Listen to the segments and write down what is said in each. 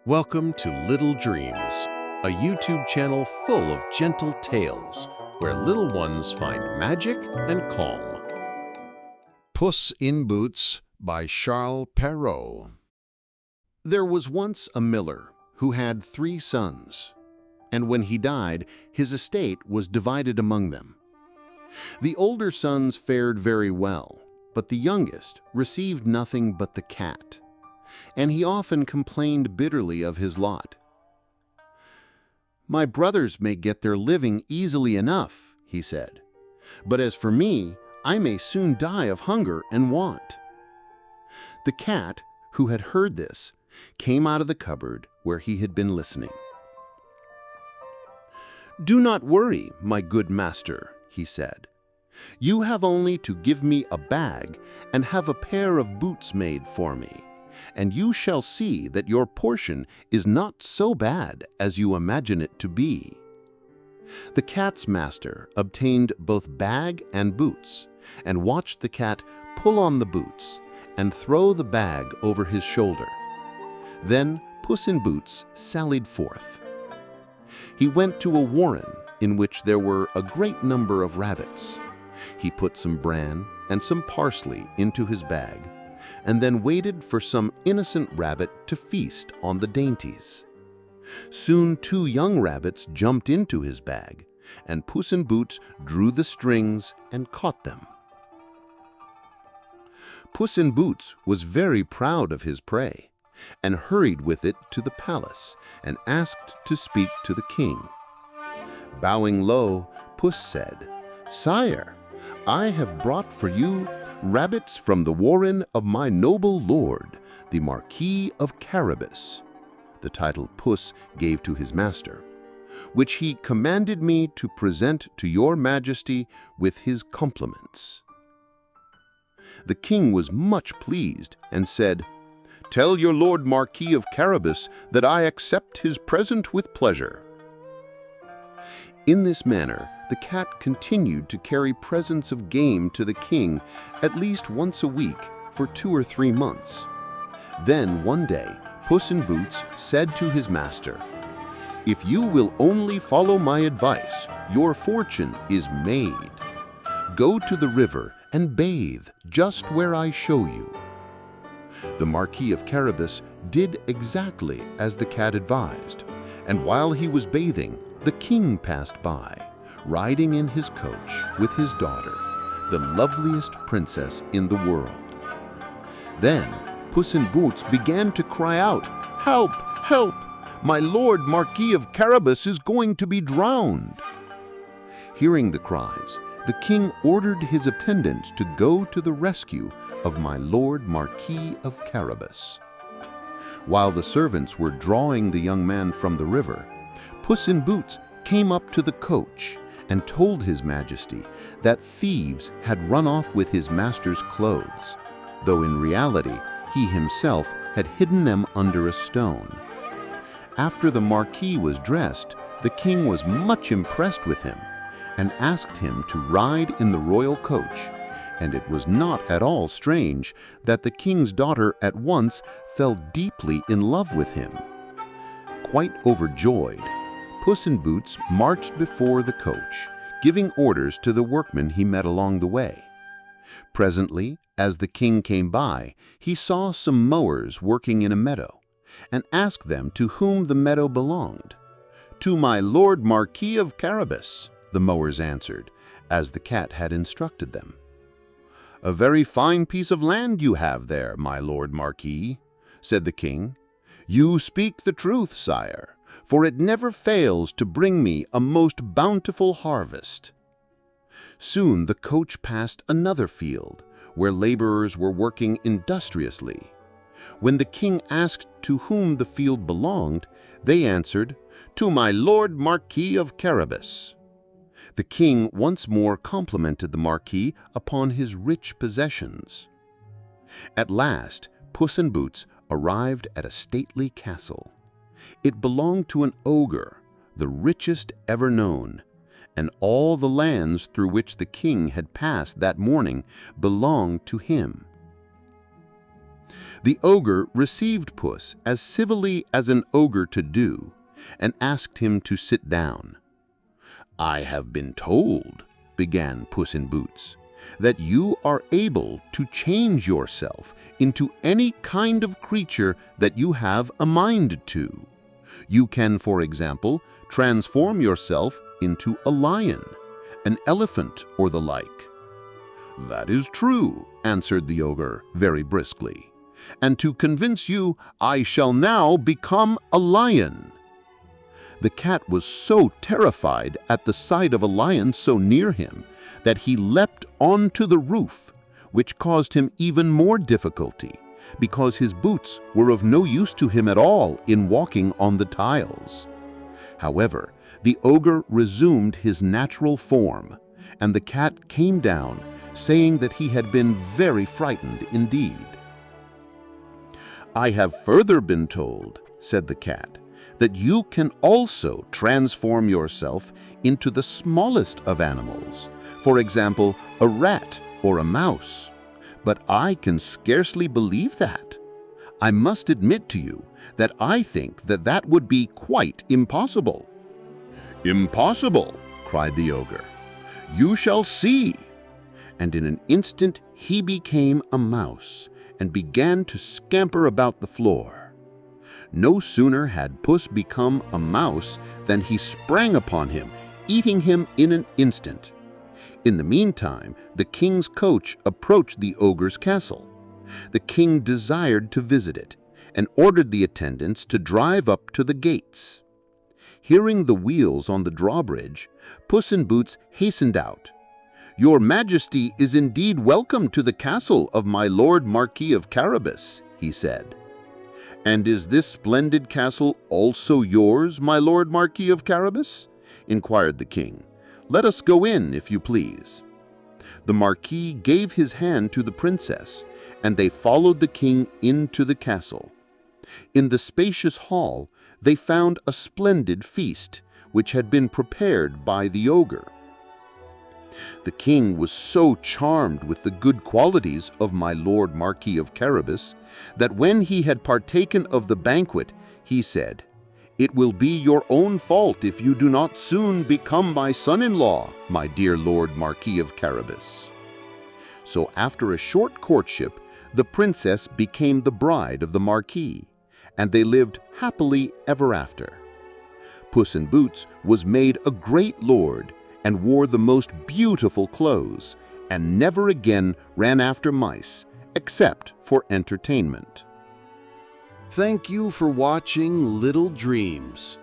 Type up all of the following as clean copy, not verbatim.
Welcome to Little Dreams, a YouTube channel full of gentle tales where little ones find magic and calm. Puss in Boots by Charles Perrault. There was once a miller who had 3 sons, and when he died, his estate was divided among them. The older sons fared very well, but the youngest received nothing but the cat, and he often complained bitterly of his lot. "My brothers may get their living easily enough," he said, "but as for me, I may soon die of hunger and want." The cat, who had heard this, came out of the cupboard where he had been listening. "Do not worry, my good master," he said. "You have only to give me a bag and have a pair of boots made for me, and you shall see that your portion is not so bad as you imagine it to be." The cat's master obtained both bag and boots, and watched the cat pull on the boots and throw the bag over his shoulder. Then Puss in Boots sallied forth. He went to a warren in which there were a great number of rabbits. He put some bran and some parsley into his bag, and then waited for some innocent rabbit to feast on the dainties. Soon 2 young rabbits jumped into his bag, and Puss in Boots drew the strings and caught them. Puss in Boots was very proud of his prey, and hurried with it to the palace and asked to speak to the king. Bowing low, Puss said, "Sire, I have brought for you rabbits from the warren of my noble lord, the Marquis of Carabas," the title Puss gave to his master, "which he commanded me to present to your majesty with his compliments." The king was much pleased and said, "Tell your lord Marquis of Carabas that I accept his present with pleasure." In this manner, the cat continued to carry presents of game to the king at least once a week for 2 or 3 months. Then one day, Puss in Boots said to his master, "If you will only follow my advice, your fortune is made. Go to the river and bathe just where I show you." The Marquis of Carabas did exactly as the cat advised, and while he was bathing, the king passed by, riding in his coach with his daughter, the loveliest princess in the world. Then Puss in Boots began to cry out, "Help! Help! My lord Marquis of Carabas is going to be drowned!" Hearing the cries, the king ordered his attendants to go to the rescue of my lord Marquis of Carabas. While the servants were drawing the young man from the river, Puss in Boots came up to the coach and told his majesty that thieves had run off with his master's clothes, though in reality he himself had hidden them under a stone. After the Marquis was dressed, the king was much impressed with him and asked him to ride in the royal coach, and it was not at all strange that the king's daughter at once fell deeply in love with him. Quite overjoyed, Puss in Boots marched before the coach, giving orders to the workmen he met along the way. Presently, as the king came by, he saw some mowers working in a meadow, and asked them to whom the meadow belonged. "To my lord Marquis of Carabas," the mowers answered, as the cat had instructed them. "A very fine piece of land you have there, my lord Marquis," said the king. "You speak the truth, sire, for it never fails to bring me a most bountiful harvest." Soon the coach passed another field, where laborers were working industriously. When the king asked to whom the field belonged, they answered, "To my lord Marquis of Carabas." The king once more complimented the Marquis upon his rich possessions. At last, Puss in Boots arrived at a stately castle. It belonged to an ogre, the richest ever known, and all the lands through which the king had passed that morning belonged to him. The ogre received Puss as civilly as an ogre to do, and asked him to sit down. "I have been told," began Puss in Boots, "that you are able to change yourself into any kind of creature that you have a mind to. You can, for example, transform yourself into a lion, an elephant, or the like." "That is true," answered the ogre very briskly, "and to convince you, I shall now become a lion." The cat was so terrified at the sight of a lion so near him that he leapt onto the roof, which caused him even more difficulty, because his boots were of no use to him at all in walking on the tiles. However, the ogre resumed his natural form, and the cat came down, saying that he had been very frightened indeed. "I have further been told," said the cat, "that you can also transform yourself into the smallest of animals, for example, a rat or a mouse. But I can scarcely believe that. I must admit to you that I think that that would be quite impossible." "Impossible!" cried the ogre. "You shall see." And in an instant he became a mouse and began to scamper about the floor. No sooner had Puss become a mouse than he sprang upon him, eating him in an instant. In the meantime, the king's coach approached the ogre's castle. The king desired to visit it, and ordered the attendants to drive up to the gates. Hearing the wheels on the drawbridge, Puss in Boots hastened out. "Your Majesty is indeed welcome to the castle of my Lord Marquis of Carabas," he said. "And is this splendid castle also yours, my Lord Marquis of Carabas?" inquired the king. "Let us go in, if you please." The Marquis gave his hand to the princess, and they followed the king into the castle. In the spacious hall, they found a splendid feast, which had been prepared by the ogre. The king was so charmed with the good qualities of my Lord Marquis of Carabas that when he had partaken of the banquet, he said, "It will be your own fault if you do not soon become my son-in-law, my dear Lord Marquis of Carabas." So after a short courtship, the princess became the bride of the Marquis, and they lived happily ever after. Puss in Boots was made a great lord and wore the most beautiful clothes, and never again ran after mice, except for entertainment. Thank you for watching Little Dreams.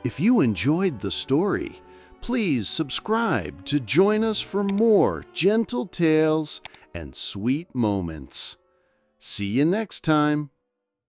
If you enjoyed the story, please subscribe to join us for more gentle tales and sweet moments. See you next time.